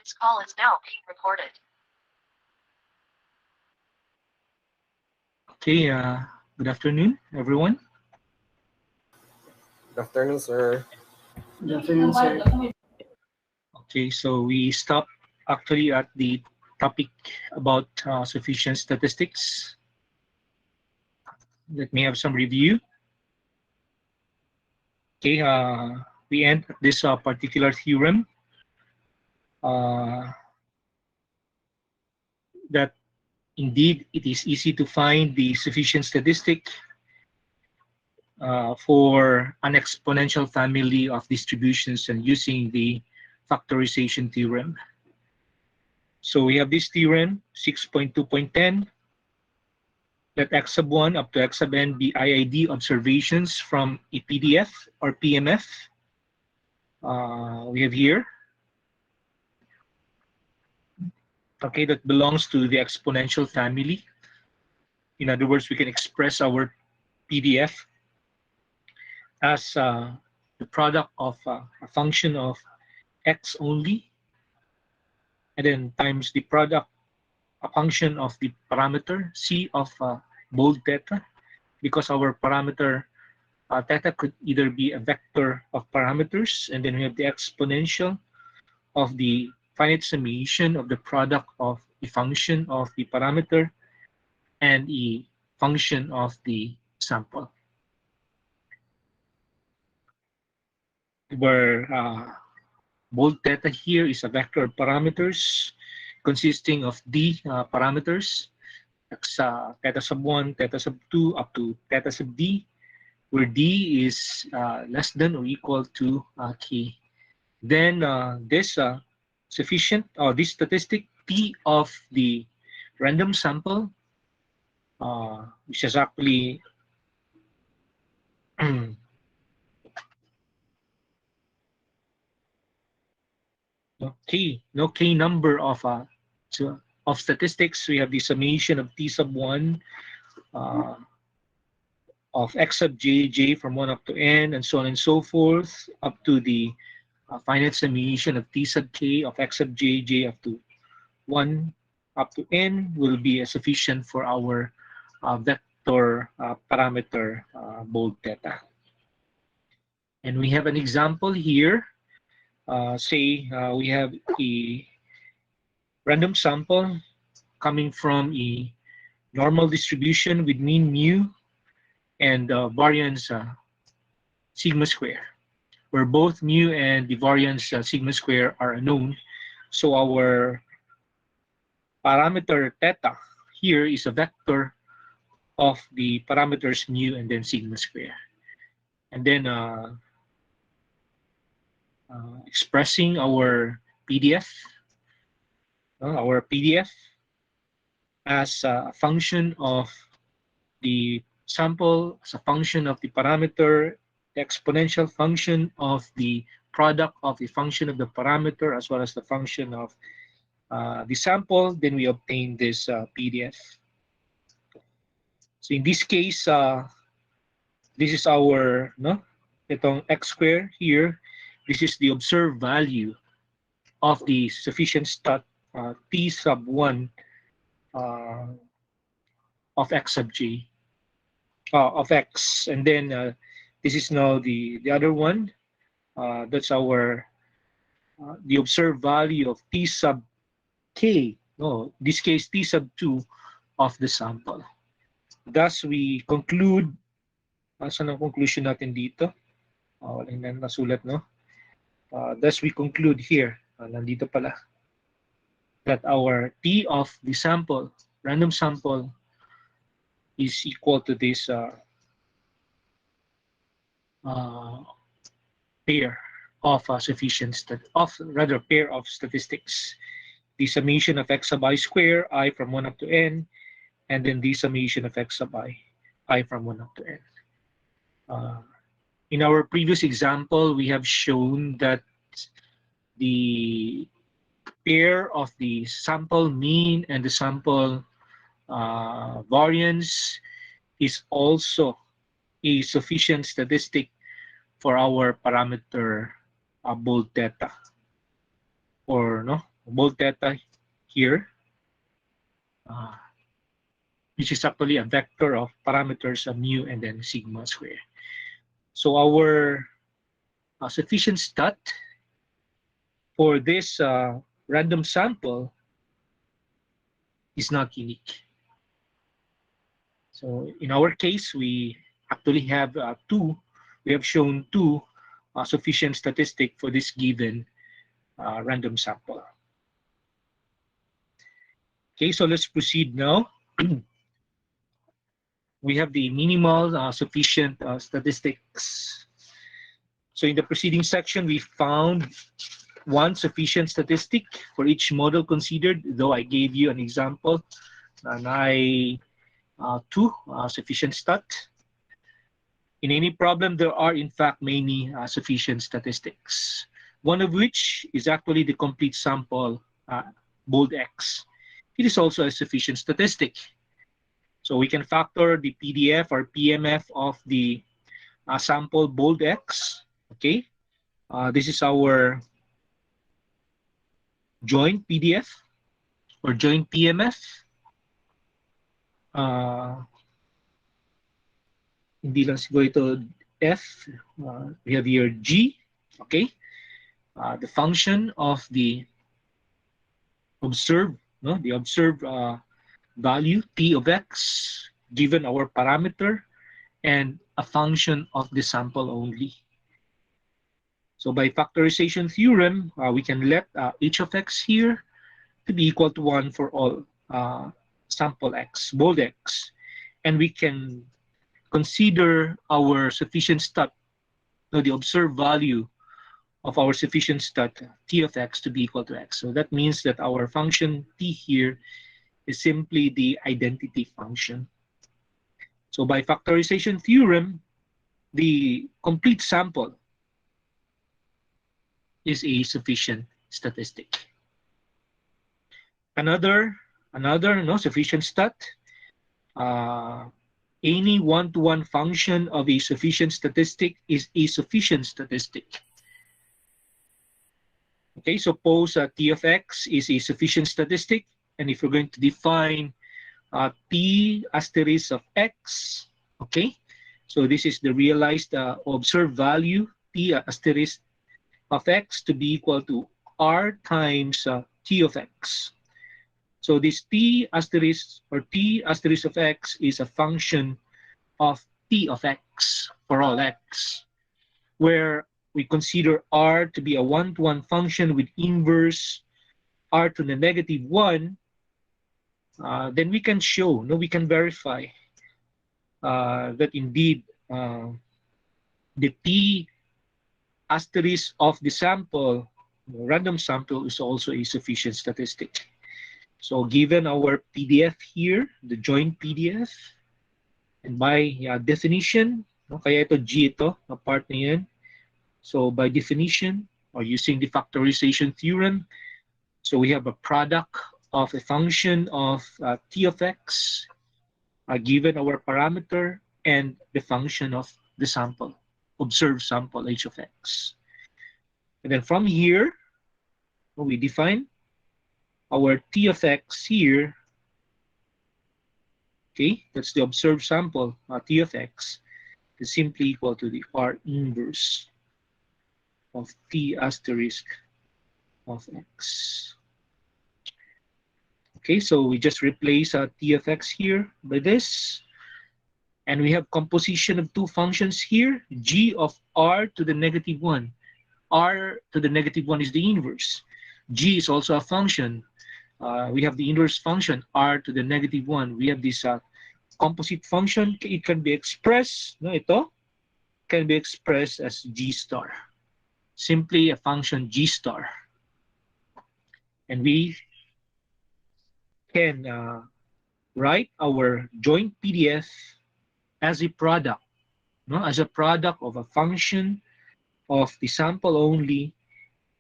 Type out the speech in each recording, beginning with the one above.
This call is now being recorded. Okay, good afternoon, everyone. Good afternoon, sir. Good afternoon, sir. Okay, so we stopped actually at the topic about sufficient statistics. Let me have some review. Okay, we end this particular theorem that indeed it is easy to find the sufficient statistic for an exponential family of distributions and using the factorization theorem. So we have this theorem, 6.2.10, let x sub 1 up to x sub n be IID observations from a PDF or PMF. We have here, okay, that belongs to the exponential family. In other words, we can express our PDF as the product of a function of x only, and then times the product, a function of the parameter c of bold theta, because our parameter theta could either be a vector of parameters, and then we have the exponential of the finite summation of the product of the function of the parameter and the function of the sample, where bold theta here is a vector of parameters consisting of d parameters, theta sub 1, theta sub 2, up to theta sub d, where d is less than or equal to k. Then this sufficient, or this statistic p of the random sample, which is actually k number of statistics. We have the summation of t sub 1 of x sub j from 1 up to n, and so on and so forth, up to the finite summation of t sub k of x sub j up to 1 up to n will be sufficient for our vector parameter bold theta. And we have an example here. Say we have a random sample coming from a normal distribution with mean mu and variance sigma square, where both mu and the variance sigma square are unknown. So our parameter theta here is a vector of the parameters mu and then sigma square. And then expressing our PDF, as a function of the sample, as a function of the parameter, the exponential function of the product of the function of the parameter as well as the function of the sample, then we obtain this PDF. So in this case, this is our itong x square here. This is the observed value of the sufficient stat t sub 1 of x sub j of x, and then this is now the other one. That's our the observed value of t sub k. No, this case t sub 2 of the sample. Thus we conclude. Saan ang conclusion natin dito? Walang nasulat, no? Thus we conclude here. Nandito pala. That our t of the sample, random sample, is equal to this pair of pair of statistics. The summation of x sub I square, I from 1 up to n, and then the summation of x sub I from 1 up to n. In our previous example, we have shown that the pair of the sample mean and the sample variance is also a sufficient statistic for our parameter bold theta, or bold theta here, which is actually a vector of parameters of mu and then sigma square. So our sufficient stat for this random sample is not unique. So in our case, we actually have we have shown two sufficient statistic for this given random sample. Okay, so let's proceed now. We have the minimal sufficient statistics. So in the preceding section, we found one sufficient statistic for each model considered, though I gave you an example, and two sufficient stat. In any problem, there are in fact many sufficient statistics, one of which is actually the complete sample, bold X. It is also a sufficient statistic. So we can factor the PDF or PMF of the sample bold X. Okay, this is our joint PDF or joint PMF. Hindi lang siguro ito F. We have here G. Okay, the function of the observed, the observed value T of X given our parameter, and a function of the sample only. So by factorization theorem, we can let h of x here to be equal to 1 for all sample x, bold X. And we can consider our sufficient stat, the observed value of our sufficient stat T of X to be equal to X. So that means that our function T here is simply the identity function. So by factorization theorem, the complete sample is a sufficient statistic. Another sufficient stat, any one-to-one function of a sufficient statistic is a sufficient statistic. Okay, suppose T of X is a sufficient statistic, and if we're going to define T asterisk of X, okay, so this is the realized observed value T asterisk of X to be equal to R times T of X. So this T asterisk or T asterisk of X is a function of T of X for all X, where we consider R to be a one-to-one function with inverse R to the negative 1, then we can show, we can verify that indeed the T asterisk of the sample, random sample, is also a sufficient statistic. So given our PDF here, the joint PDF, and by definition, kaya ito G ito, na part na yan. So by definition, or using the factorization theorem, so we have a product of a function of T of X given our parameter and the function of the sample, observed sample H of X. And then from here, we define our T of X here. Okay, that's the observed sample, T of X, is simply equal to the R inverse of T asterisk of X. Okay, so we just replace T of X here by this. And we have composition of two functions here, G of R to the negative 1. R to the negative 1 is the inverse. G is also a function. We have the inverse function, R to the negative 1. We have this composite function. It can be expressed, ito, can be expressed as G star. Simply a function G star. And we can write our joint PDF as a product, as a product of a function of the sample only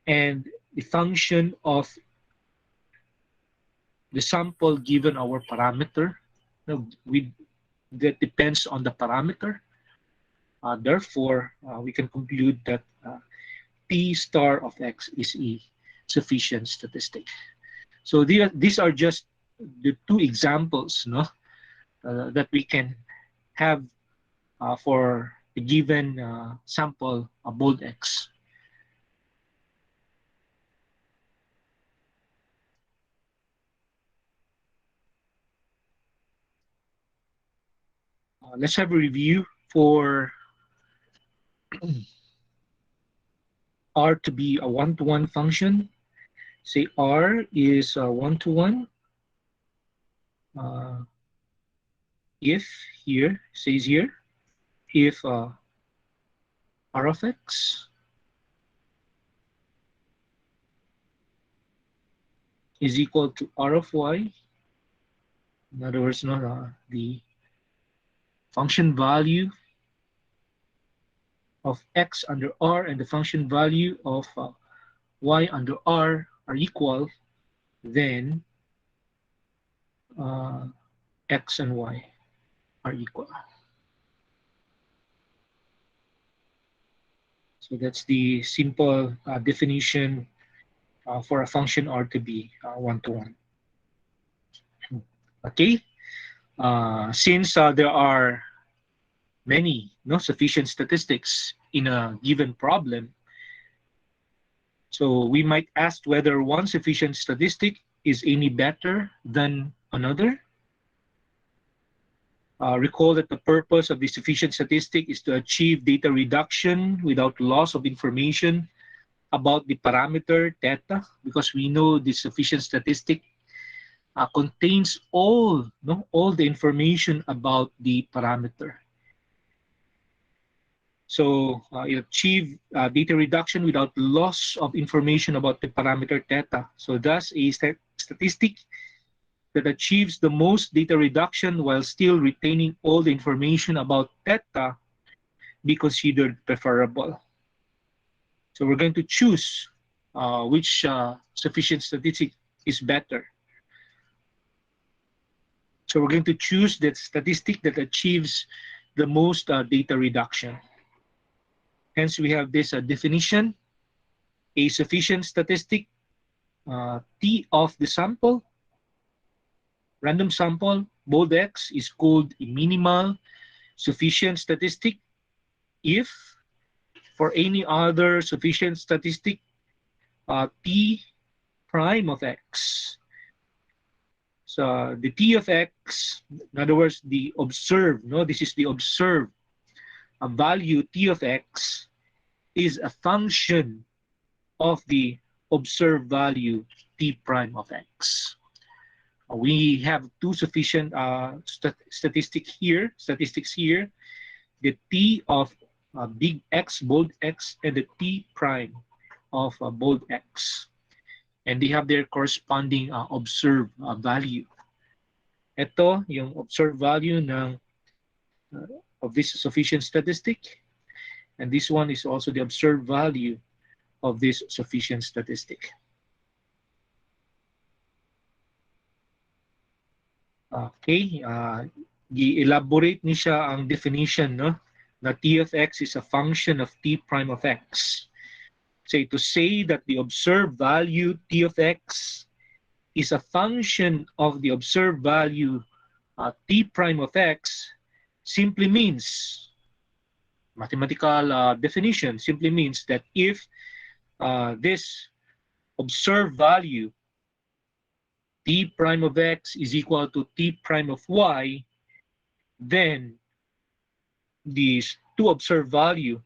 and the function of the sample given our parameter. That depends on the parameter. Therefore, we can conclude that P star of X is a sufficient statistic. So these are just the two examples, no, that we can have for a given sample, a bold X. Let's have a review for R to be a one-to-one function. Say R is a one-to-one. If here, says here, if R of X is equal to R of Y, in other words, the function value of X under R and the function value of Y under R are equal, then X and Y are equal. So that's the simple definition for a function R to be one-to-one. Okay, since there are many sufficient statistics in a given problem, so we might ask whether one sufficient statistic is any better than another. Recall that the purpose of the sufficient statistic is to achieve data reduction without loss of information about the parameter theta, because we know the sufficient statistic contains all the information about the parameter. So it achieves data reduction without loss of information about the parameter theta. So thus a statistic that achieves the most data reduction while still retaining all the information about theta be considered preferable. So we're going to choose which sufficient statistic is better. So we're going to choose that statistic that achieves the most data reduction. Hence, we have this definition: a sufficient statistic, T of the sample, random sample, bold X, is called a minimal sufficient statistic if for any other sufficient statistic, T prime of X. So the T of X, in other words, the observed, this is the observed value T of X is a function of the observed value T prime of X. We have two sufficient statistics here, the T of big X, bold X, and the T prime of bold X. And they have their corresponding observed value. Ito yung observed value of this sufficient statistic. And this one is also the observed value of this sufficient statistic. Okay, i-elaborate ni siya ang definition, na T of X is a function of T prime of X. So to say that the observed value T of X is a function of the observed value T prime of X simply means, mathematical definition simply means that if this observed value T prime of X is equal to T prime of Y, then these two observed value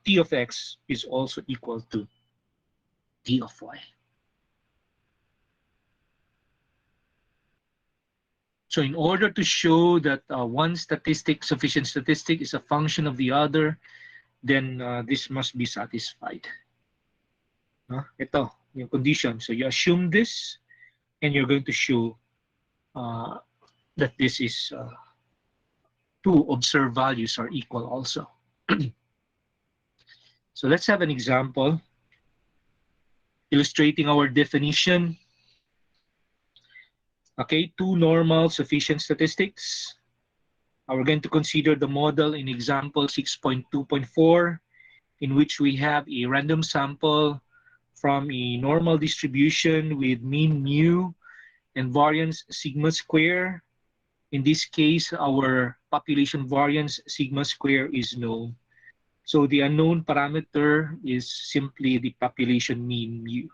T of X is also equal to T of Y. So in order to show that one sufficient statistic is a function of the other, then this must be satisfied. Ito yung condition. So you assume this, and you're going to show that this is two observed values are equal also. So let's have an example illustrating our definition. Okay, two normal sufficient statistics. We're going to consider the model in example 6.2.4, in which we have a random sample from a normal distribution with mean mu and variance sigma square. In this case, our population variance sigma square is known. So the unknown parameter is simply the population mean mu.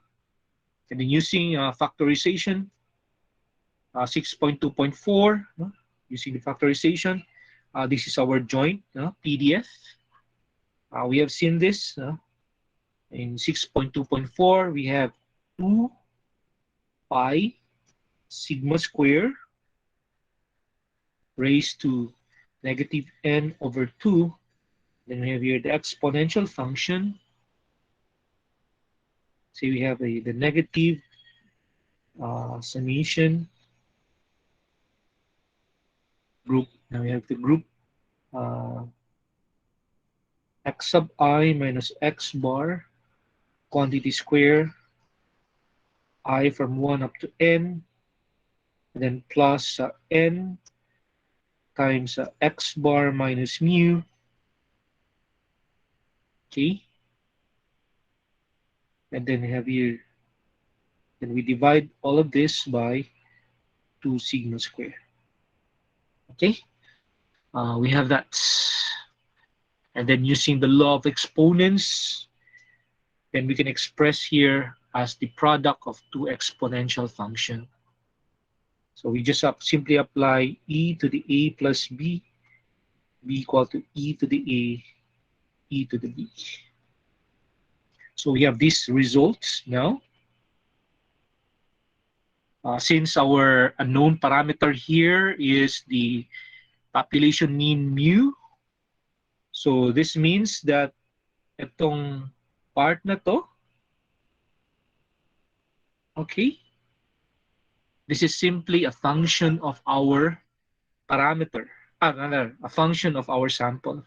And then using factorization, 6.2.4, using the factorization, this is our joint PDF. We have seen this in 6.2.4. We have 2 pi sigma square raised to negative n over 2. Then we have here the exponential function. So we have the negative summation group. Now we have the group x sub I minus x bar quantity square I from 1 up to n, and then plus n times x bar minus mu. Okay, and then we have here, then we divide all of this by 2 sigma square. Okay, we have that. And then using the law of exponents, then we can express here as the product of 2 exponential function. So we just simply apply e to the a plus b, b equal to e to the a, e to the b. So we have these results now. Since our unknown parameter here is the population mean mu, so this means that itong part na to, okay, this is simply a function of our parameter, a function of our sample.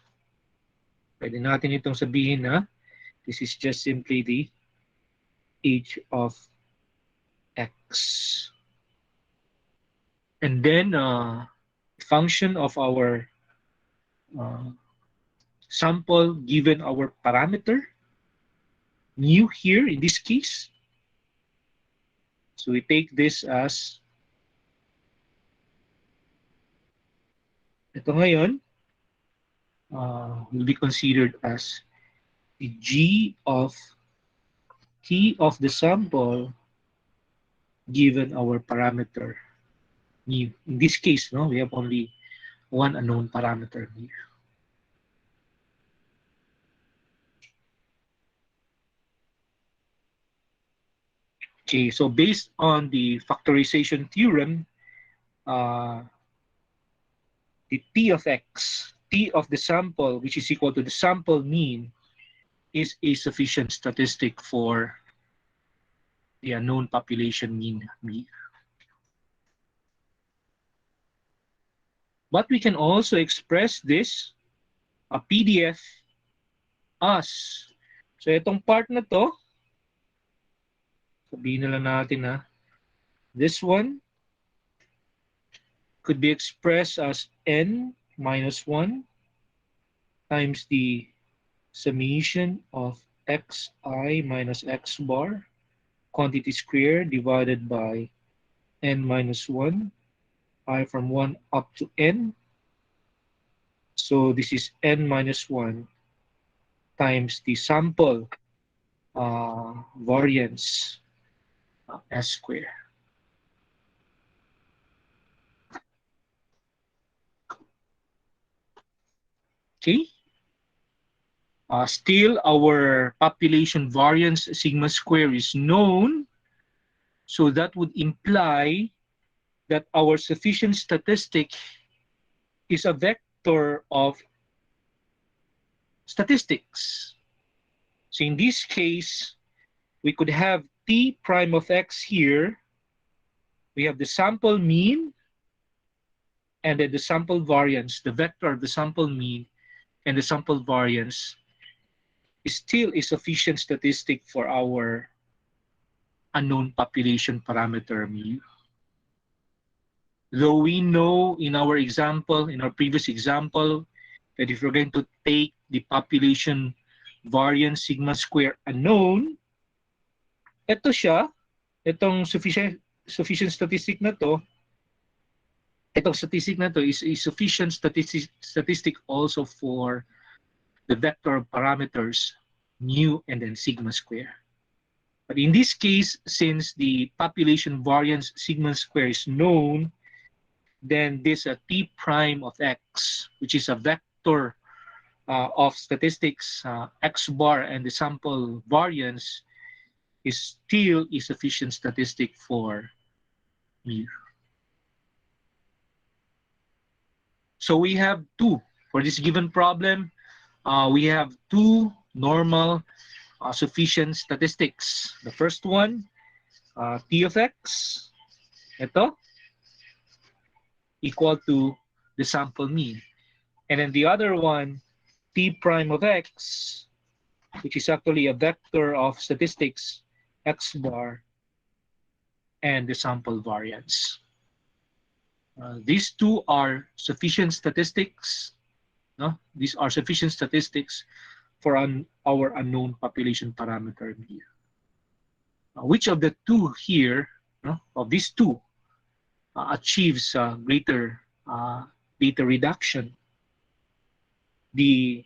Pwede natin itong sabihin na this is just simply the h of x. And then function of our sample given our parameter, mu here in this case. So we take this as, ito ngayon, will be considered as the g of t of the sample given our parameter mu. In this case, no, we have only one unknown parameter mu. Okay, so based on the factorization theorem, the t of x, t of the sample, which is equal to the sample mean, is a sufficient statistic for the unknown population mean mu. But we can also express this, a PDF, as, so itong part na to, sabihin na lang natin na, this one could be expressed as n minus 1 times the summation of xi minus x bar quantity square divided by n minus 1, I from 1 up to n. So this is n minus 1 times the sample variance s square. Okay. Still, our population variance sigma square is known. So that would imply that our sufficient statistic is a vector of statistics. So in this case, we could have t prime of x here. We have the sample mean and then the sample variance, the vector of the sample mean and the sample variance is still a sufficient statistic for our unknown population parameter mu. Though we know in our example, in our previous example, that if we're going to take the population variance sigma square unknown, ito siya, itong sufficient statistic na to, itong statistic na to is a sufficient statistic also for the vector parameters mu and then sigma square. But in this case, since the population variance sigma square is known, then this t prime of x, which is a vector of statistics, x bar and the sample variance, is still a sufficient statistic for mu. So we have two. For this given problem, we have two normal sufficient statistics. The first one, t of x, ito, equal to the sample mean. And then the other one, t prime of x, which is actually a vector of statistics, x bar, and the sample variance. These two are sufficient statistics. No? These are sufficient statistics for our unknown population parameter mu. Which of the two here, of these two, achieves greater data reduction? The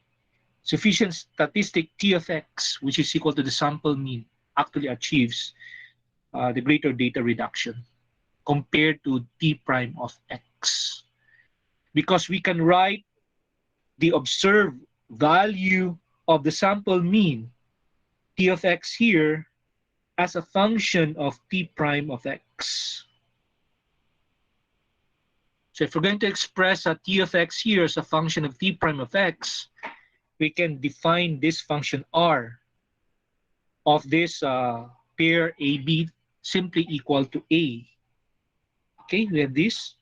sufficient statistic t of x, which is equal to the sample mean, actually achieves the greater data reduction compared to t prime of x. Because we can write the observed value of the sample mean, t of x here, as a function of t prime of x. So if we're going to express a t of x here as a function of t prime of x, we can define this function r of this pair AB simply equal to a. Okay, we have this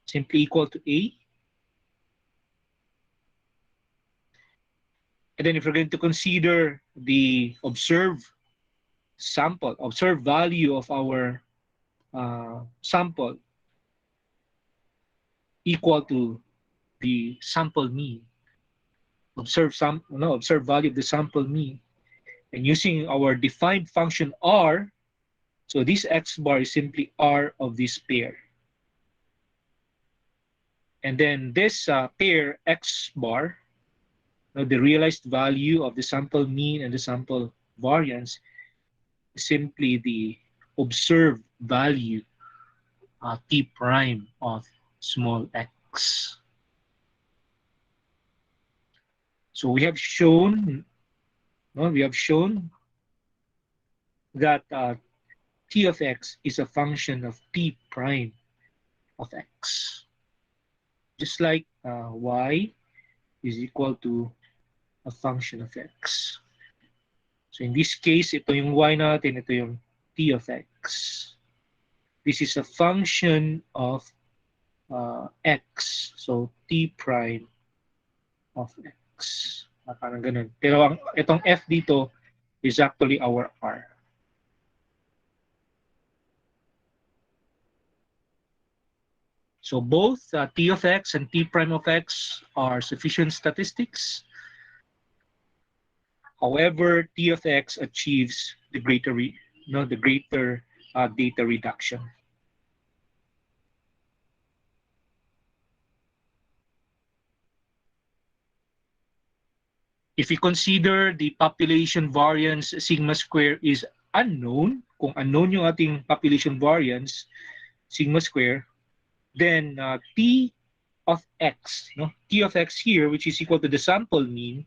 simply equal to a. And then if we're going to consider the observed value of our sample equal to the sample mean, observed value of the sample mean, and using our defined function r, so this x bar is simply r of this pair. And then this pair x bar, the realized value of the sample mean and the sample variance, is simply the observed value t prime of small x. So we have shown that t of x is a function of t prime of x. Just like y is equal to a function of x. So in this case, ito yung y natin, ito yung t of x. This is a function of x. So t prime of x. Parang ganun. Pero itong f dito is actually our r. So both t of x and t prime of x are sufficient statistics. However, t of x achieves the greater data reduction. If we consider the population variance sigma square is unknown, kung unknown yung ating population variance sigma square, then t of x, t of x here, which is equal to the sample mean,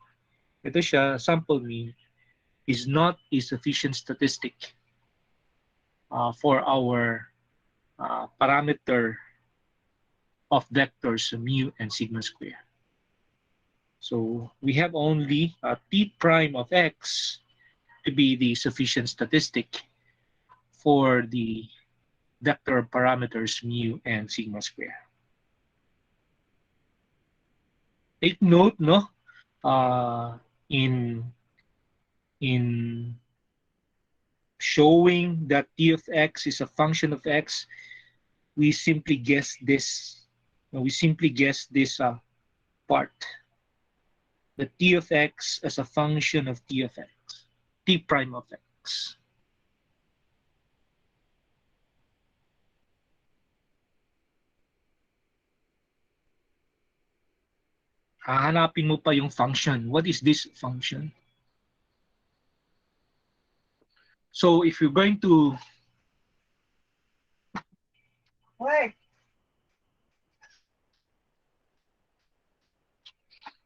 ito siya, sample mean, is not a sufficient statistic for our parameter of vectors mu and sigma square. So we have only t prime of x to be the sufficient statistic for the vector parameters mu and sigma square. Take note, in showing that t of x is a function of x, we simply guess this. We simply guess this part. The t of x as a function of t of x, t prime of x. hahanapin mo pa yung function. What is this function? So if you're going to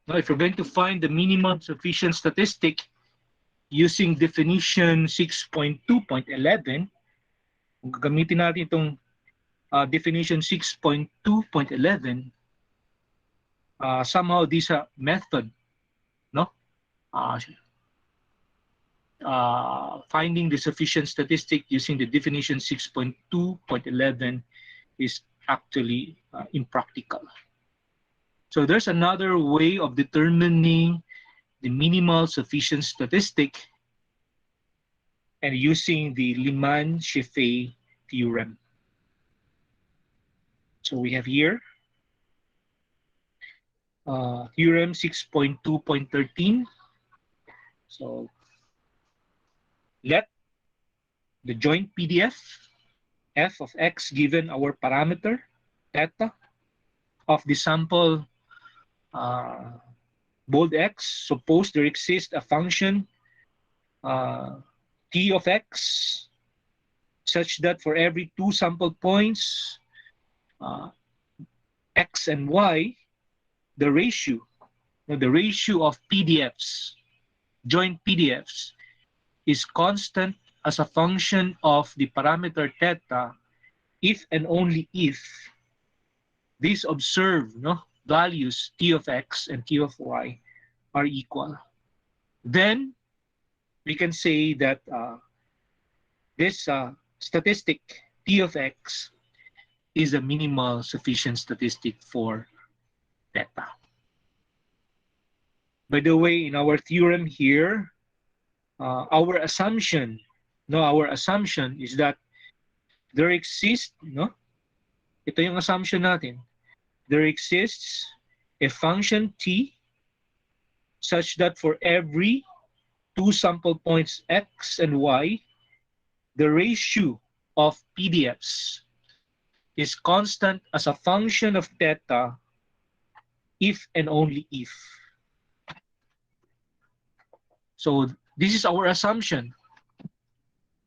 now, if you're going to find the minimum sufficient statistic using definition 6.2.11, kung gagamitin natin itong definition 6.2.11, somehow this method, no, finding the sufficient statistic using the definition 6.2.11 is actually impractical. So there's another way of determining the minimal sufficient statistic and using the Lyman-Sheffey theorem. So we have here theorem 6.2.13. So let the joint PDF f of x given our parameter theta of the sample bold x, suppose there exists a function t of x such that for every two sample points x and y, the ratio of PDFs, joint PDFs, is constant as a function of the parameter theta if and only if these observed values t of x and t of y are equal. Then we can say that this statistic t of x is a minimal sufficient statistic for theta. By the way, in our theorem here, our assumption is that there exists, ito yung assumption natin, there exists a function t such that for every two sample points x and y, the ratio of PDFs is constant as a function of theta if and only if. So this is our assumption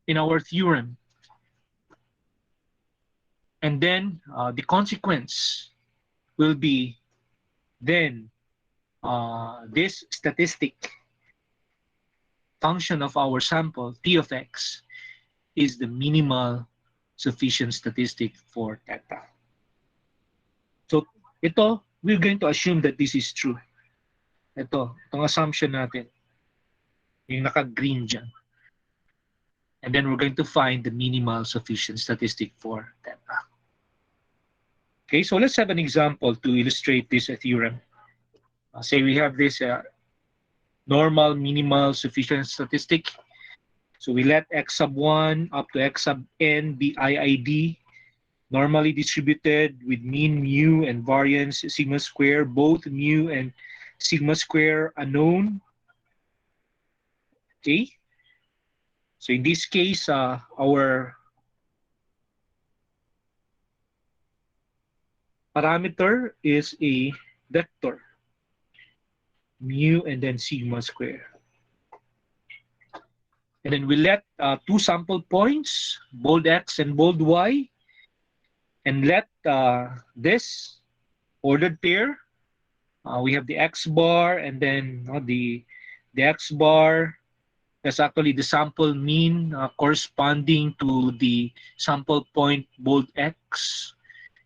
in our theorem. And then the consequence will be then this statistic function of our sample, t of x, is the minimal sufficient statistic for theta. So ito, we're going to assume that this is true. Itong assumption natin, yung naka-green dyan. And then we're going to find the minimal sufficient statistic for theta. Okay, so let's have an example to illustrate this theorem. Say we have this normal minimal sufficient statistic. So we let x sub 1 up to x sub n be IID, normally distributed with mean mu and variance sigma square, both mu and sigma square unknown. Okay, so in this case, our parameter is a vector, mu and then sigma square. And then we let two sample points, bold x and bold y, and let this ordered pair, we have the x bar and then the x bar, that's actually the sample mean corresponding to the sample point bold x,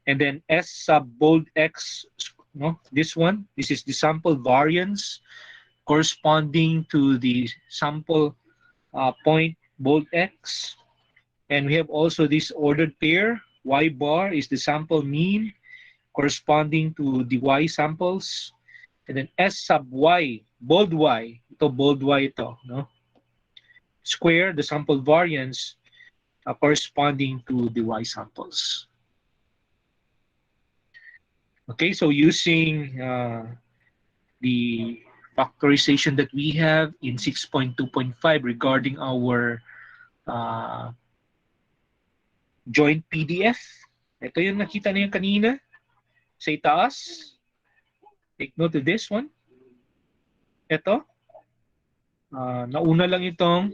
and then s sub bold x, this one, this is the sample variance corresponding to the sample point bold x, and we have also this ordered pair, y bar is the sample mean corresponding to the y samples, and then s sub y, bold y, ito, square, the sample variance corresponding to the y samples. Okay, so using the factorization that we have in 6.2.5 regarding our joint PDF, ito yung nakita niyo kanina sa itaas. Take note of this one. Ito. Nauna lang itong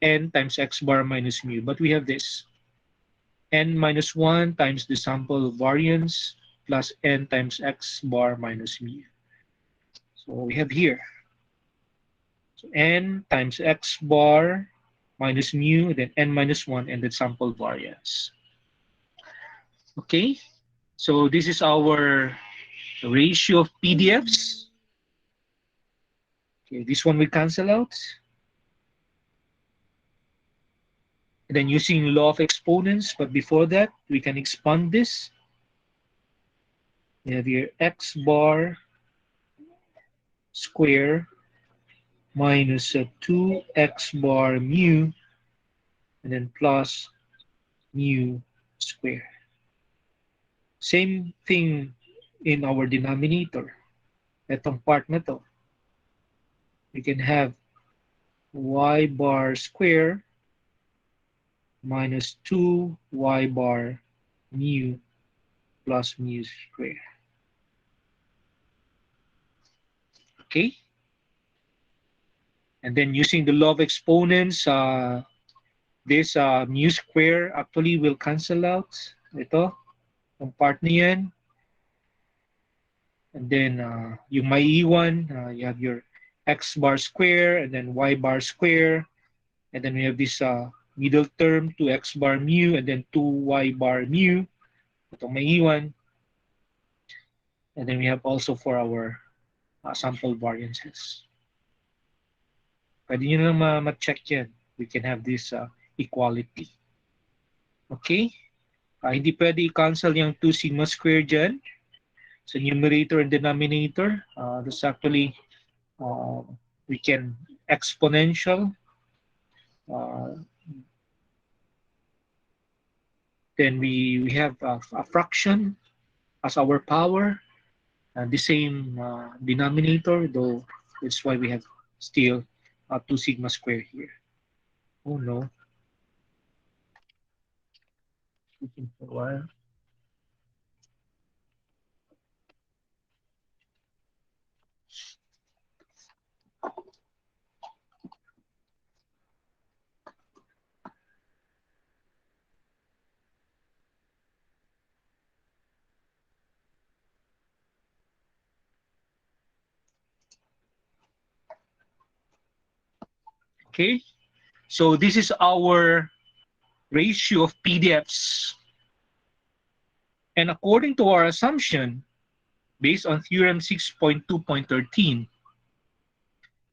n times x bar minus mu. But we have this. N minus 1 times the sample variance plus n times x bar minus mu. So we have here. So n times x bar minus mu, then n minus 1, and then sample variance. Okay, so this is our ratio of PDFs. Okay, this one we cancel out. And then using law of exponents, but before that, we can expand this. We have here x bar square minus 2x bar mu, and then plus mu square. Same thing in our denominator. Itong part na to. We can have y bar square minus 2y bar mu plus mu square. Okay? And then using the law of exponents, this mu square actually will cancel out. Ito, yung part na yan. And then yung may iwan, you have your x bar square and then y bar square. And then we have this middle term, 2x bar mu, and then 2y bar mu. Itong may iwan. And then we have also for our sample variances. Pwede nyo na ma-check yan. We can have this equality. Okay? Hindi pwede i-cancel yung 2 sigma square dyan. So numerator and denominator. This actually, we can exponential. Then we have a fraction as our power. The same denominator, though that's why we have still 2 sigma square here. Oh no. Looking for a while. Okay, so this is our ratio of PDFs. And according to our assumption, based on theorem 6.2.13,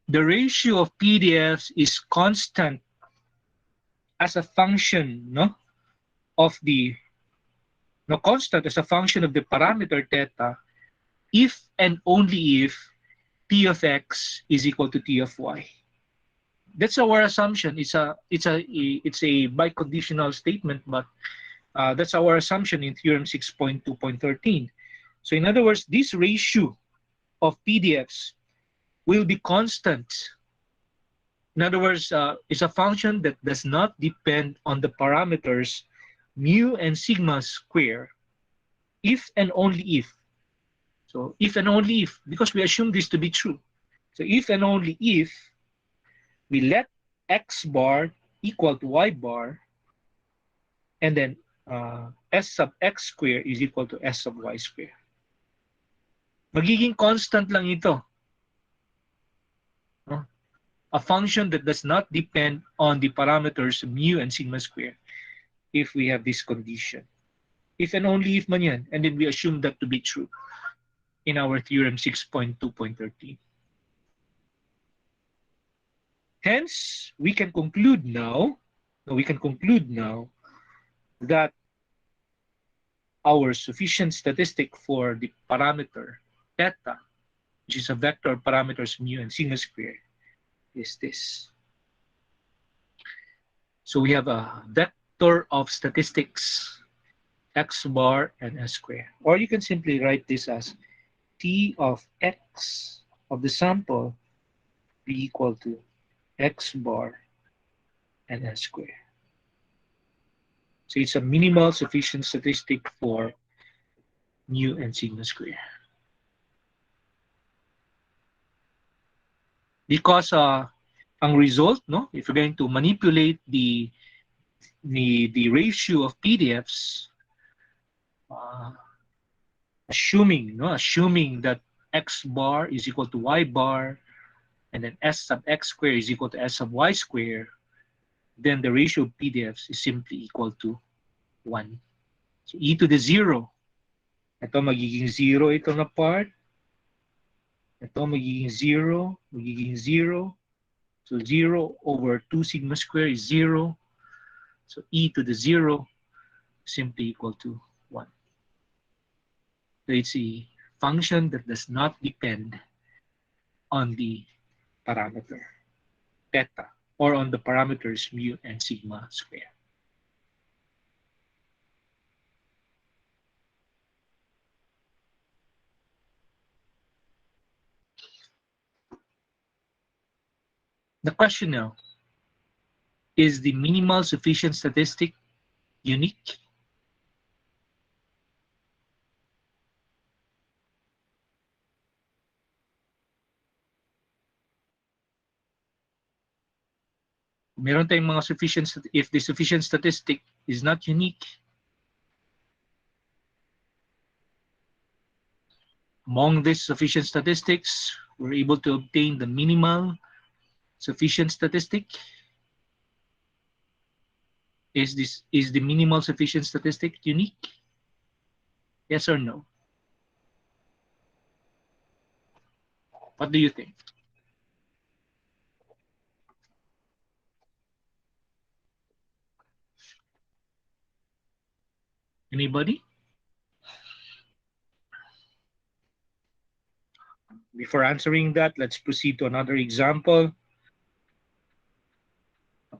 the ratio of PDFs is constant as a function of the constant as a function of the parameter theta if and only if T of x is equal to T of y. That's our assumption. It's a biconditional statement, but that's our assumption in theorem 6.2.13. So in other words, this ratio of PDFs will be constant. In other words, it's a function that does not depend on the parameters mu and sigma square if and only if. So if and only if, because we assume this to be true. So if and only if we let x bar equal to y bar, and then s sub x square is equal to s sub y square. Magiging constant lang ito. A function that does not depend on the parameters mu and sigma square if we have this condition. If and only if man yan, and then we assume that to be true in our theorem 6.2.13. Hence, we can conclude now that our sufficient statistic for the parameter theta, which is a vector of parameters mu and sigma square, is this. So we have a vector of statistics x bar and s square. Or you can simply write this as T of x of the sample be equal to x bar and s square. So it's a minimal sufficient statistic for mu and sigma square. Because ang result, no, if you're going to manipulate the ratio of PDFs, assuming that x bar is equal to y bar, and then s sub x square is equal to s sub y square, then the ratio of PDFs is simply equal to 1. So e to the 0, ito magiging 0 ito na part, ito magiging 0, magiging 0. So 0 over 2 sigma square is 0. So e to the 0 simply equal to 1. So it's a function that does not depend on the parameter theta or on the parameters mu and sigma square. The question now, is the minimal sufficient statistic unique? Meron tayong mga sufficient, if the sufficient statistic is not unique, among these sufficient statistics, we're able to obtain the minimal sufficient statistic. Is the minimal sufficient statistic unique? Yes or no? What do you think? Anybody? Before answering that, let's proceed to another example.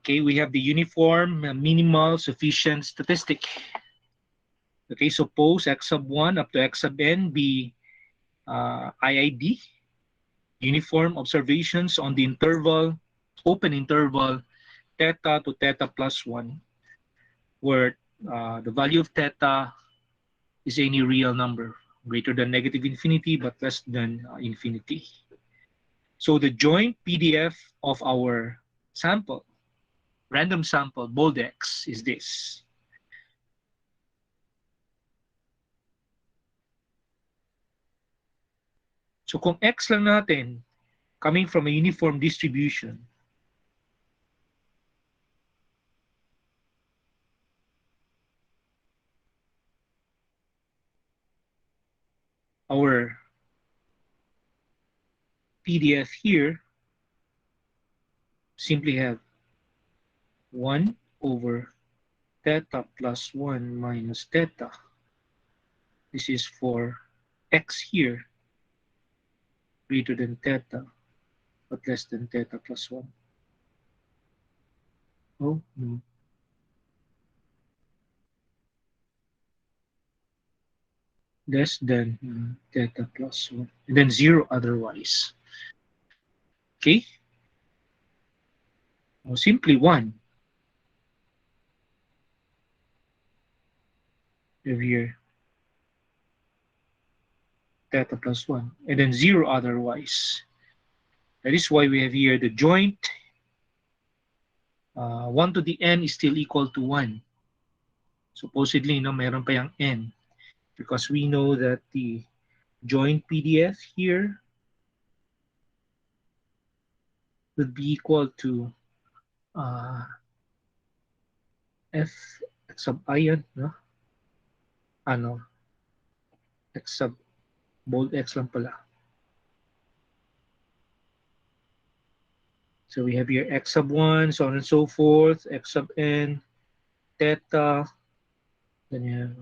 Okay, we have the uniform minimal sufficient statistic. Okay, suppose x sub 1 up to x sub n be IID, uniform observations on the interval, open interval, theta to theta plus 1, where the value of theta is any real number, greater than negative infinity but less than infinity. So the joint PDF of our sample, random sample, bold X, is this. So kung X lang natin, coming from a uniform distribution, our PDF here simply have 1 over theta plus 1 minus theta. This is for X here, greater than theta, but less than theta plus 1. Oh, no. Less than theta plus 1. And then 0 otherwise. Okay? Or simply 1. Over here. Theta plus 1. And then 0 otherwise. That is why we have here the joint 1 to the n is still equal to 1. Supposedly, no, meron pa yung n. Because we know that the joint PDF here would be equal to f x sub I, no? Ano? X sub bold x lang pala. So we have here x sub 1, so on and so forth, x sub n, theta, ganyan.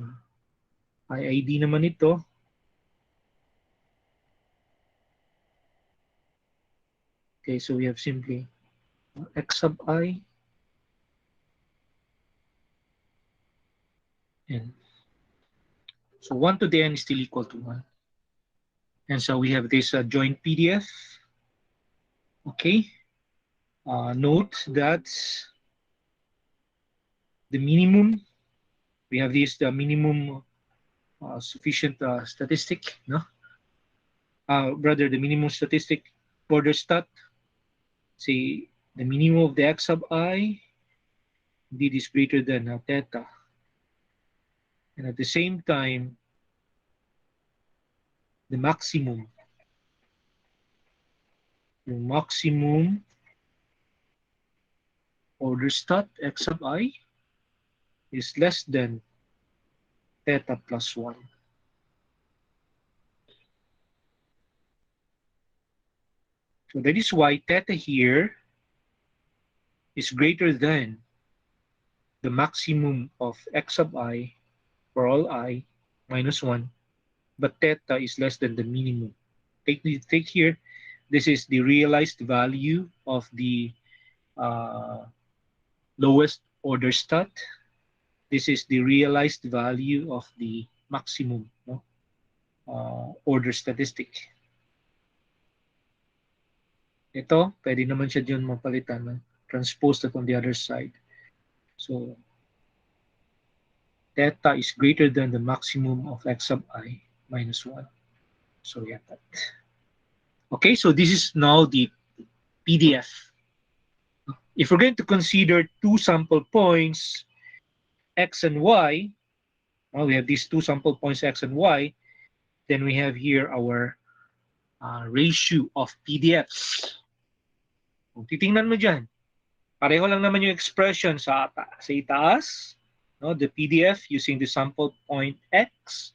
IID naman ito. Okay, so we have simply x sub I n. So 1 to the n is still equal to 1. And so we have this joint PDF. Okay. Note that the minimum, we have this, the minimum sufficient statistic, no? Rather, the minimum statistic border stat, say the minimum of the x sub I indeed is greater than theta. And at the same time, the maximum order stat x sub I is less than theta plus 1. So that is why theta here is greater than the maximum of x sub I for all I minus 1, but theta is less than the minimum. Take here, this is the realized value of the lowest order stat. This is the realized value of the maximum, no? Order statistic. Ito, pwede naman siya dyan mapalitan, no? Transpose that on the other side. So, theta is greater than the maximum of x sub I minus 1. So, yeah, that. Okay, so this is now the PDF. If we're going to consider two sample points, x and y, well, we have these two sample points, x and y, then we have here our ratio of PDFs. Kung titingnan mo dyan, pareho lang naman yung expression sa itaas, no? The PDF using the sample point x,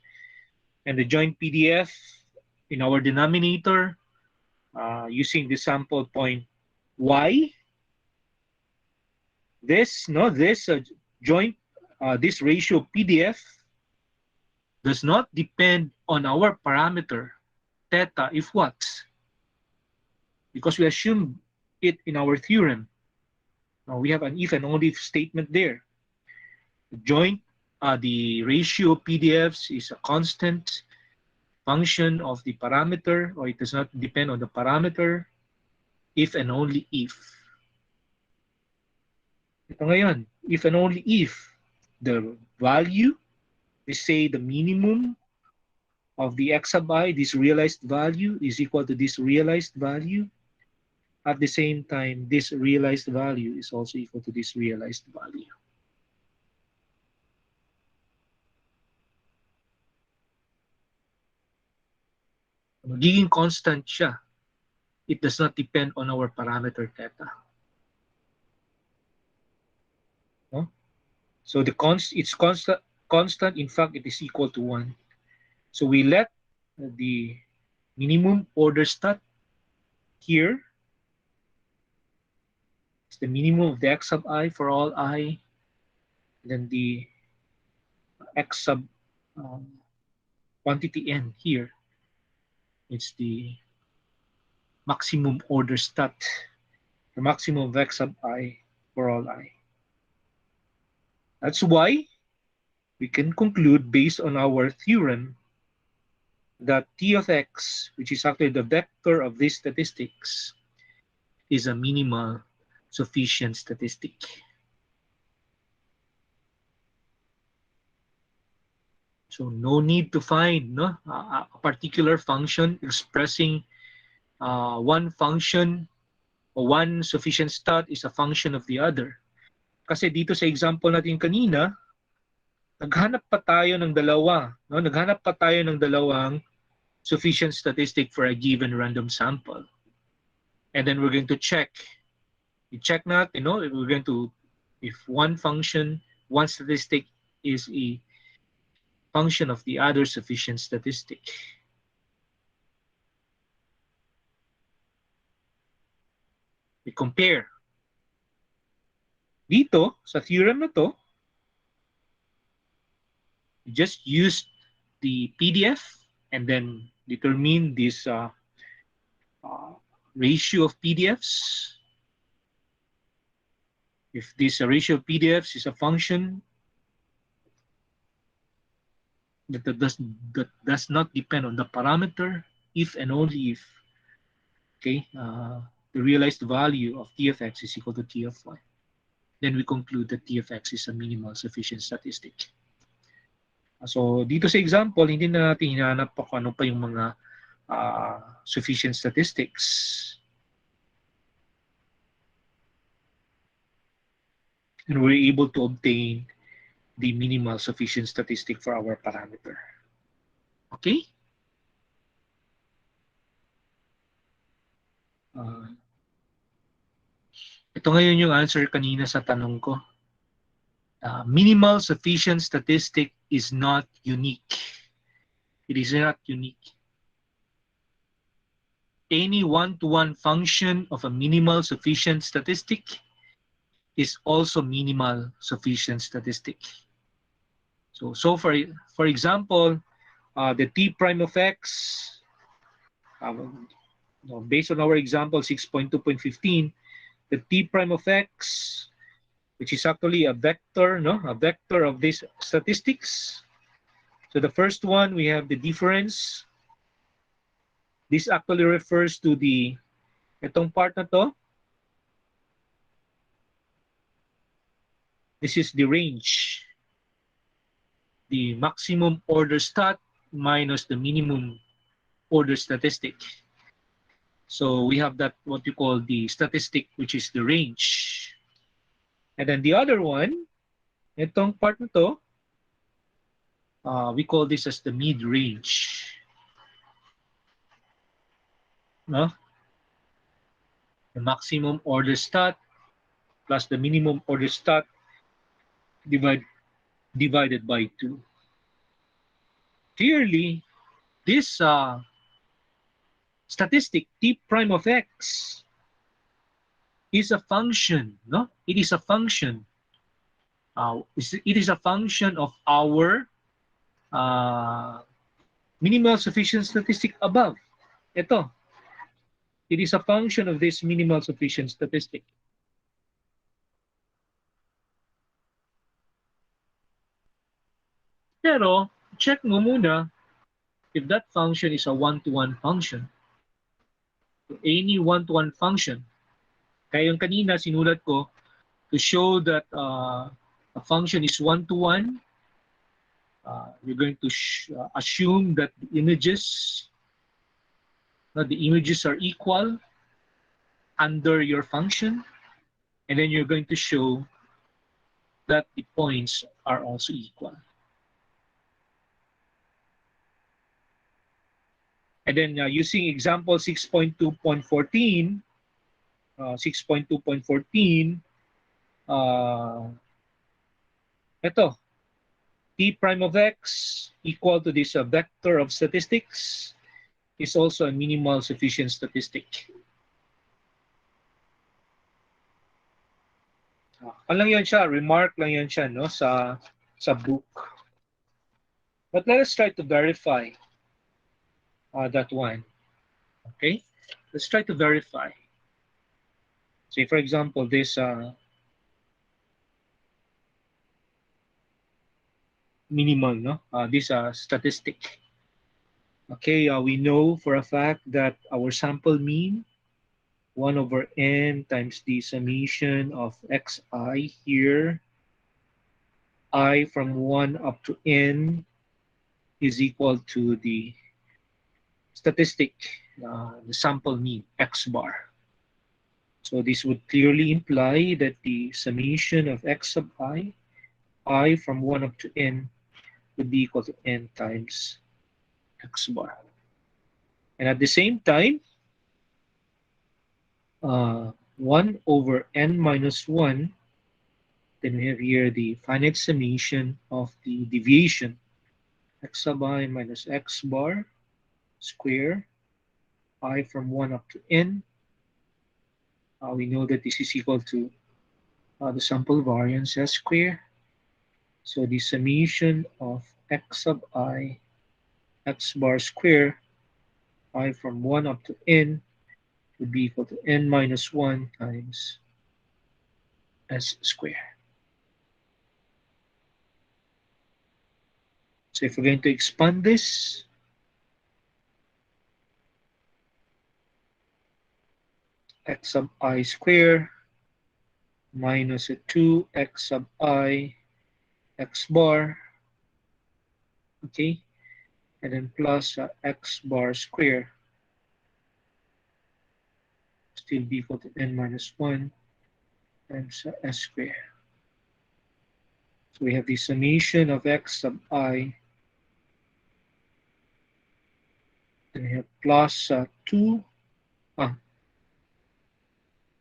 and the joint PDF in our denominator using the sample point y. This joint, this ratio PDF does not depend on our parameter theta if what? Because we assume it in our theorem. Now we have an if and only statement there. The ratio of PDFs is a constant function of the parameter, or it does not depend on the parameter if and only if. Ito ngayon, if and only if the value, we say the minimum of the x sub I, this realized value, is equal to this realized value. At the same time, this realized value is also equal to this realized value. Magiging constant siya. It does not depend on our parameter theta. No? So it's constant. In fact, it is equal to 1. So we let the minimum order stat here. It's the minimum of the x sub I for all I. Then the x sub quantity n here. It's the maximum order stat, the maximum of x sub I for all I. That's why we can conclude based on our theorem that t of x, which is actually the vector of these statistics, is a minimal sufficient statistic. So no need to find a particular function expressing one function or one sufficient stat is a function of the other. Kasi dito sa example natin kanina, naghanap pa tayo ng dalawa. No? Naghanap pa tayo ng dalawang sufficient statistic for a given random sample. And then we're going to check. We check natin, we're going to, if one function, one statistic is a function of the other sufficient statistic. We compare. Dito, sa theorem na to, we just use the PDF and then determine this ratio of PDFs. If this ratio of PDFs is a function that does not depend on the parameter, if and only if, okay, the realized value of t of x is equal to t of y, then we conclude that t of x is a minimal sufficient statistic. So, dito sa example, hindi na natin hinanap pa kung ano pa yung mga sufficient statistics. And we're able to obtain the minimal sufficient statistic for our parameter. Okay? Ito ngayon yung answer kanina sa tanong ko. Minimal sufficient statistic is not unique. It is not unique. Any one-to-one function of a minimal sufficient statistic is also minimal sufficient statistic. So for example, the t prime of x, based on our example 6.2.15, the t prime of x, which is actually a vector, a vector of these statistics. So the first one, we have the difference. This actually refers to the, itong part na to, this is the range. The maximum order stat minus the minimum order statistic. So we have that, what you call the statistic, which is the range. And then the other one, itong part na to, we call this as the mid-range. No? The maximum order stat plus the minimum order stat divided by 2. Clearly, this statistic t prime of x is a function, no? It is a function. It is a function of our minimal sufficient statistic above. Ito. It is a function of this minimal sufficient statistic. Pero, check mo muna if that function is a one-to-one function. Any one-to-one function. Kaya yung kanina sinulat ko to show that a function is one-to-one. You're going to assume that the images are equal under your function, and then you're going to show that the points are also equal. And then using example 6.2.14, 6.2.14, ito, t prime of x equal to this vector of statistics is also a minimal sufficient statistic. Lang yan siya, remark lang yan siya, no, sa book. But let us try to verify that one. Okay, let's try to verify. Say for example, this minimal, no, this statistic. Okay, we know for a fact that our sample mean 1 over n times the summation of xi here, I from 1 up to n is equal to the statistic, the sample mean, x bar. So this would clearly imply that the summation of x sub I from 1 up to n would be equal to n times x bar. And at the same time, 1 over n minus 1, then we have here the finite summation of the deviation, x sub I minus x bar square, I from 1 up to n. We know that this is equal to the sample variance s square. So the summation of x sub I, x bar square, I from 1 up to n would be equal to n minus 1 times s square. So if we're going to expand this, x sub I square minus a 2x sub I x bar okay, and then plus x bar square still be equal to n minus 1 times s square. So we have the summation of x sub I, and we have plus 2,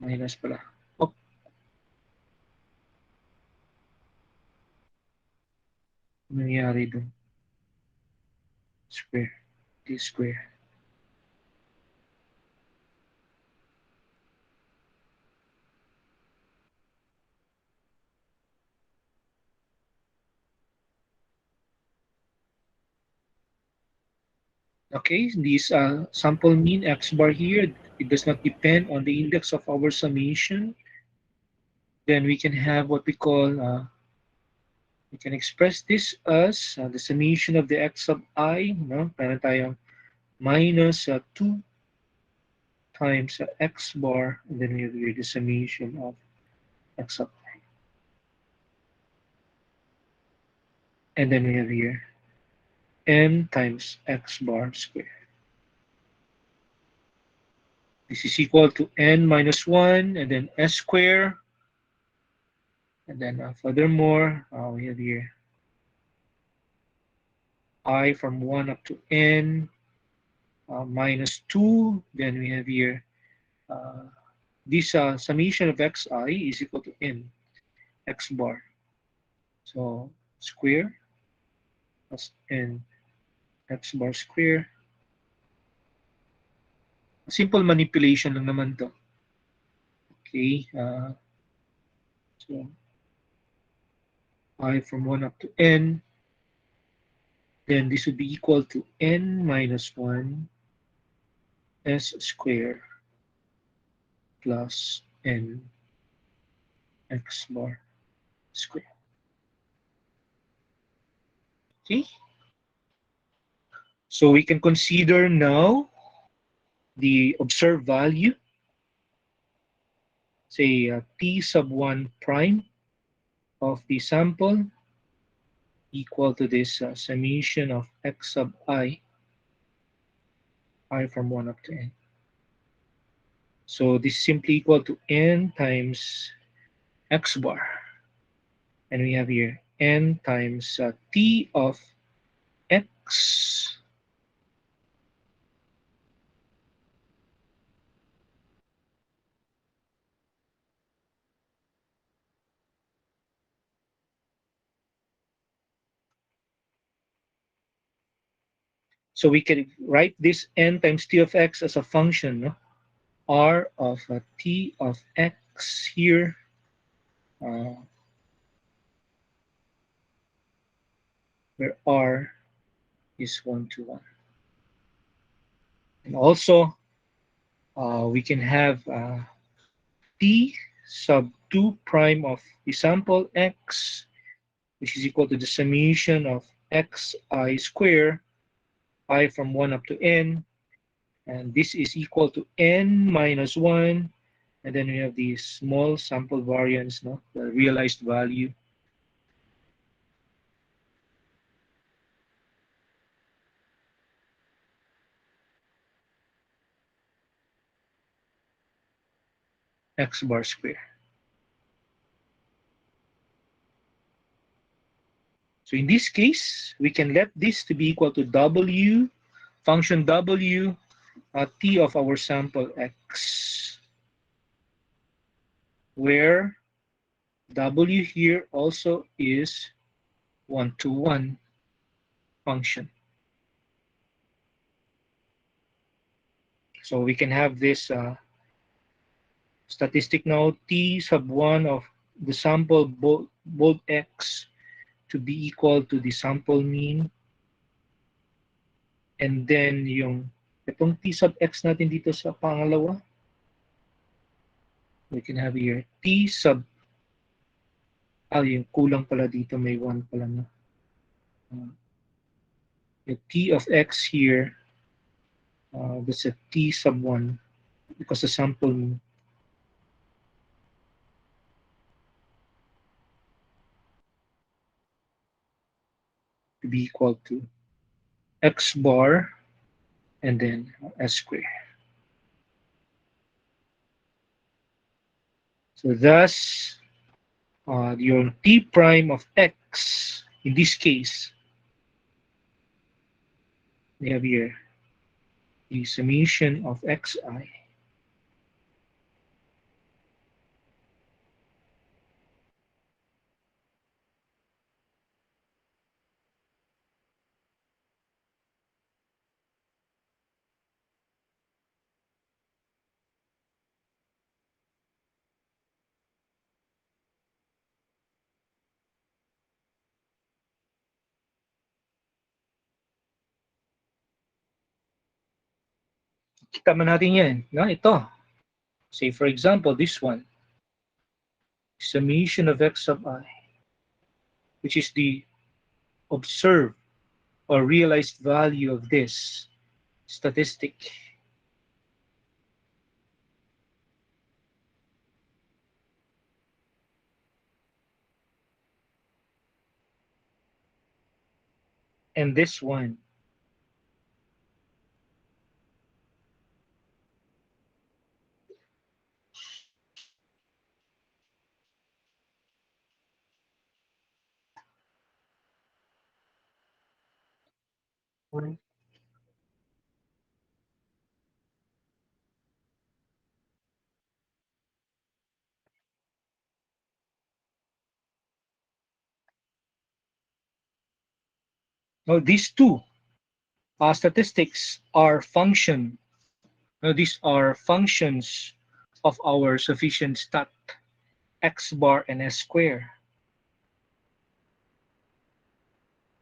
minus pala. Oh, nangyari dun? Square, t square. Okay, this sample mean x bar here, it does not depend on the index of our summation. Then we can have what we call, we can express this as the summation of the x sub I, no? Meron tayong minus 2 times x bar, and then we have here the summation of x sub I. And then we have here m times x bar squared. This is equal to n minus 1, and then s squared. And then furthermore, we have here I from 1 up to n minus 2. Then we have here this summation of xi is equal to n x bar. So square plus n x bar square. Simple manipulation lang naman to. Okay. So I from 1 up to n. Then this would be equal to n minus 1 s square plus n x bar square. Okay. So we can consider now the observed value, say t sub 1 prime of the sample equal to this summation of x sub I from 1 up to n. So this is simply equal to n times x bar. And we have here n times t of x so we can write this n times t of x as a function, no? R of t of x here where r is 1 to 1. And also, we can have t sub 2 prime of the sample x, which is equal to the summation of xi square, I from 1 up to n, and this is equal to n minus 1, and then we have the small sample variance, no? The realized value. X bar square. So in this case, we can let this to be equal to w, function w, t of our sample x, where w here also is 1 to 1 function. So we can have this statistic now, t sub 1 of the sample both x to be equal to the sample mean. And then yung itong t sub x natin dito sa pangalawa, we can have here t sub, yung kulang pala dito, may 1 pala na. The t of x here, that's a t sub 1 because the sample mean to be equal to x bar, and then s square. So thus, your t prime of x, in this case, we have here the summation of xi kita man natin yan. No? Ito. Say, for example, this one. Summation of x sub I, which is the observed or realized value of this statistic. And this one. Now, these two statistics are function. Now, these are functions of our sufficient stat x bar and s square,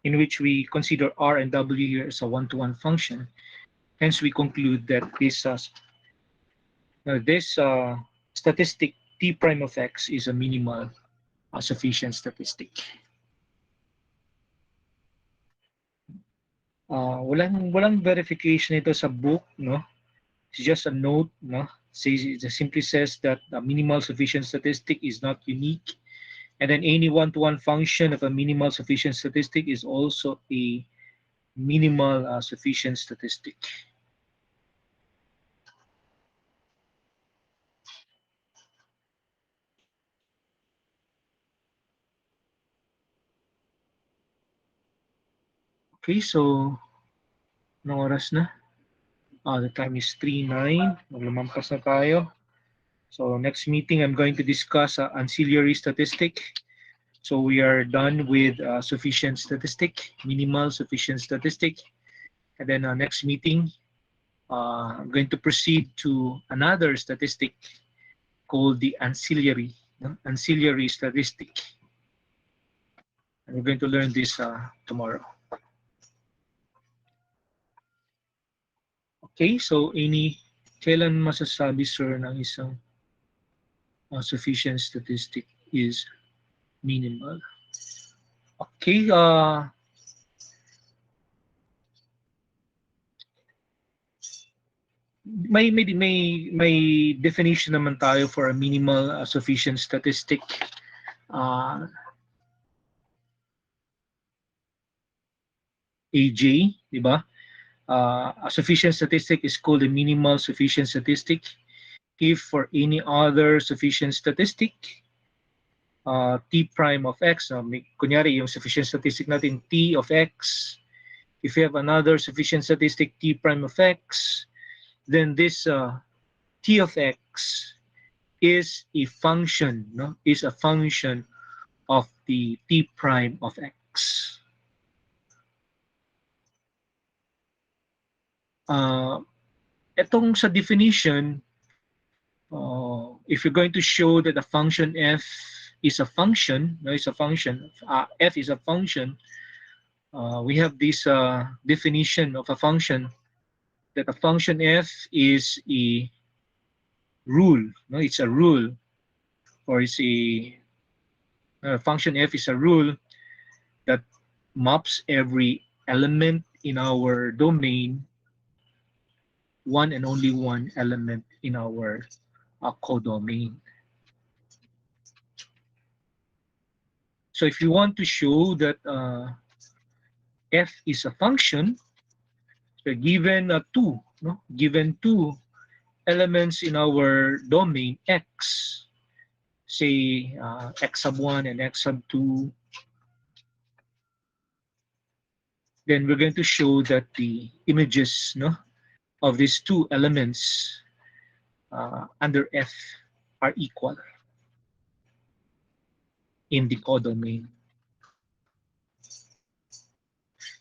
in which we consider r and w here as a one-to-one function. Hence, we conclude that this statistic t prime of x is a minimal sufficient statistic. Walang verification ito sa book, no? It's just a note, no? It simply says that a minimal sufficient statistic is not unique, and then any one-to-one function of a minimal sufficient statistic is also a minimal sufficient statistic. Okay, so anong oras na? The time is 3:09. Maglamampas na tayo. So next meeting, I'm going to discuss ancillary statistic. So we are done with sufficient statistic, minimal sufficient statistic. And then next meeting, I'm going to proceed to another statistic called the ancillary statistic. And we're going to learn this tomorrow. Okay, so kailan masasabi, sir, ng isang sufficient statistic is minimal? Okay, may definition naman tayo for a minimal sufficient statistic. AJ, di ba? A sufficient statistic is called a minimal sufficient statistic if for any other sufficient statistic, t prime of x, kunyari yung sufficient statistic natin, t of x, if you have another sufficient statistic, t prime of x, then this t of x is a function, no? Is a function of the t prime of x. Etong sa definition, if you're going to show that a function f is a function, no, it's a function, f is a function, we have this definition of a function, that a function f is a rule, no, it's a rule, or it's a function f is a rule that maps every element in our domain, one and only one element in our codomain. So if you want to show that f is a function, So given two, no? Given two elements in our domain X, say X sub 1 and X sub 2, then we're going to show that the images, no, of these two elements under F are equal in the codomain.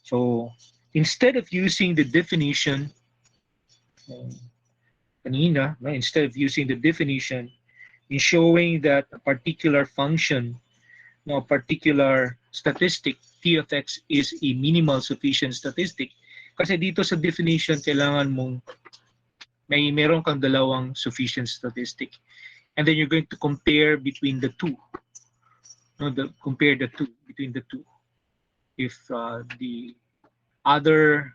So instead of using the definition, kanina, no, instead of using the definition in showing that a particular function, no, a particular statistic, t of x is a minimal sufficient statistic. Kasi dito sa definition, kailangan mong meron kang dalawang sufficient statistic. And then you're going to compare between the two. No, compare the two, between the two. If the other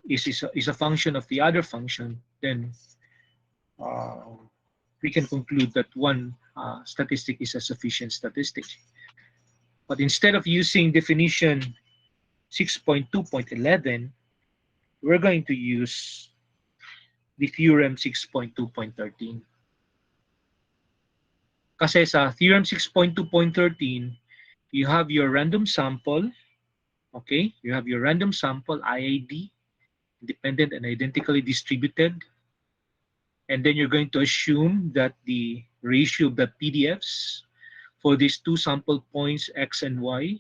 is a function of the other function, then we can conclude that one statistic is a sufficient statistic. But instead of using definition 6.2.11, we're going to use the theorem 6.2.13. Kasi sa theorem 6.2.13, you have your random sample, okay? You have your random sample, IID, independent and identically distributed. And then you're going to assume that the ratio of the PDFs for these two sample points, X and Y,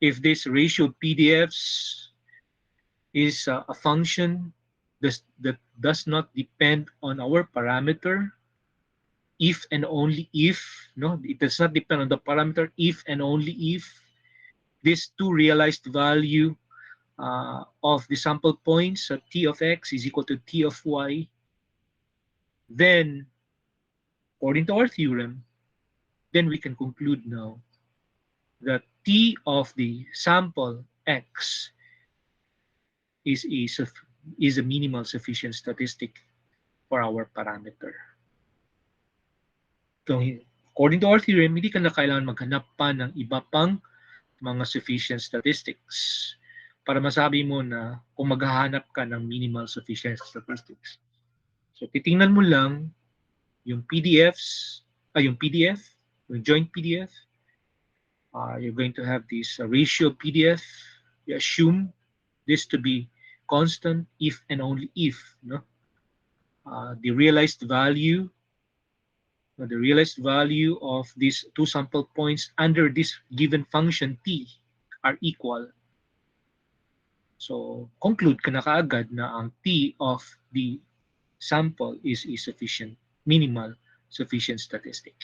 if this ratio of PDFs is a function that does not depend on our parameter, if and only if, no, it does not depend on the parameter if and only if these two realized value of the sample points, t of x is equal to t of y, then according to our theorem, then we can conclude now that t of the sample x is a minimal sufficient statistic for our parameter. So, according to our theorem, hindi ka na kailangan maghanap pa ng iba pang mga sufficient statistics para masabi mo na kung maghahanap ka ng minimal sufficient statistics. So, titingnan mo lang yung PDFs, yung PDF, yung joint PDF. You're going to have this ratio PDF. You assume this to be constant if and only if, no? The realized value of these two sample points under this given function t are equal. So, conclude ka na kaagad na ang t of the sample is a sufficient, minimal sufficient statistic.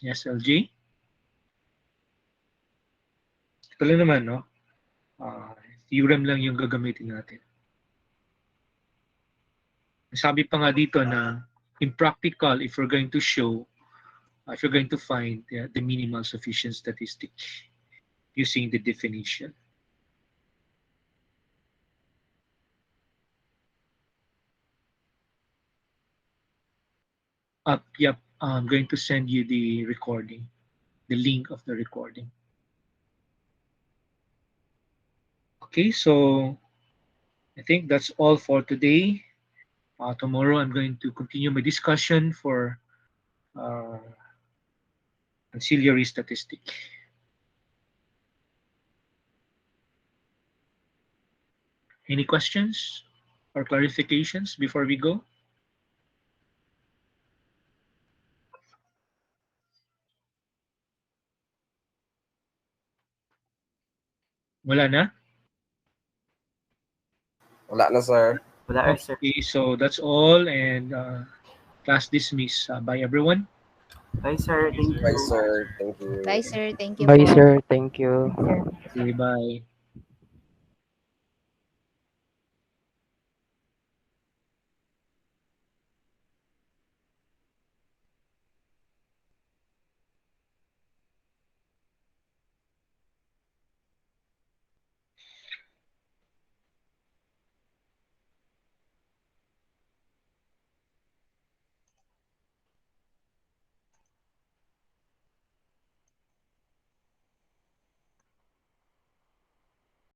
Yes, LJ? Ito lang naman, no? Theorem lang yung gagamitin natin. Sabi pa nga dito na impractical if we're going to show, if you're going to find the minimal sufficient statistic using the definition. Yep, I'm going to send you the recording, the link of the recording. Okay, so I think that's all for today. Tomorrow I'm going to continue my discussion for ancillary statistic. Any questions or clarifications before we go? Wala na? Wala na, sir. Wala, sir. Okay, so that's all, and class dismissed. Bye, everyone. Bye, sir. Thank you. Bye, sir. Thank you. Bye, sir. Thank you Bye, po. sir. Thank you. Okay, bye.